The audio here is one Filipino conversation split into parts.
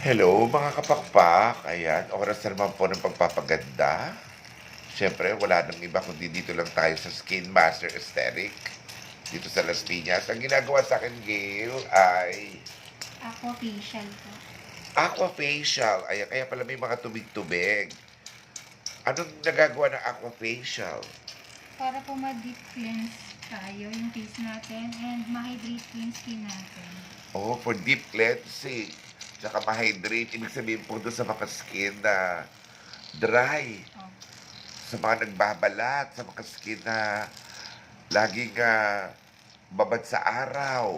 Hello mga kapakpak, ayan, oras na naman po ng pagpapaganda. Siyempre, wala nang iba kundi dito lang tayo sa Skin Master Aesthetic. Dito sa Las Piñas. Ang ginagawa sa akin, Gail, ay Ako, facial po. aqua facial. Ayan, kaya pala may mga tubig-tubig. Anong nagagawa ng aqua facial? Para po ma-deep cleanse tayo yung face natin and ma-hydrate po yung skin natin. Oh, for deep cleansing. Tsaka ma-hydrate. Ibig sabihin po doon sa mga skin na dry. Oh. Sa mga nagbabalat, sa mga skin na laging babad sa araw.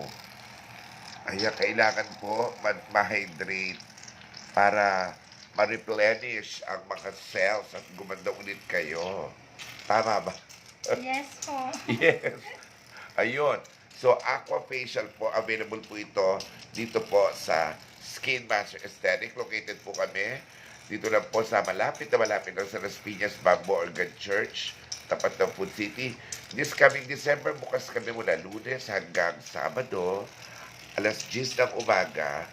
Kaya kailangan po ma-hydrate para ma-replenish ang mga cells at gumanda ulit kayo. Tama ba? Yes po. Yes. Ayun. So, aqua facial po, available po ito dito po sa Skin Master Aesthetic. Located po kami dito lang po sa malapit lang sa Las Piñas Bamboo Organ Church, tapat ng Food City. This coming December, bukas kami mula Lunes hanggang Sabado, alas 10 ng umaga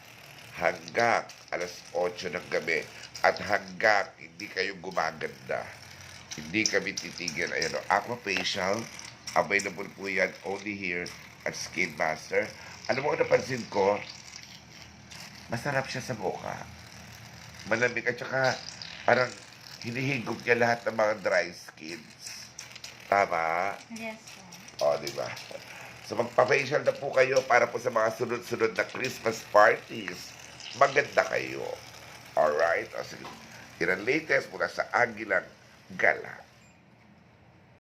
hanggang alas 8 ng gabi. At hanggang hindi kayo gumaganda, hindi kami titigil. Ayan o, aqua facial, available po yan only here at Skin Master. Alam mo, napansin ko, masarap siya sa mukha. Malamig at saka parang hinihigop niya lahat ng mga dry skins. Tama? Yes po. O, di ba? So, magpa-facial na po kayo para po sa mga sunod-sunod na Christmas parties. Maganda kayo. Alright? O, sige. Yan ang latest mula sa Agilang Gala.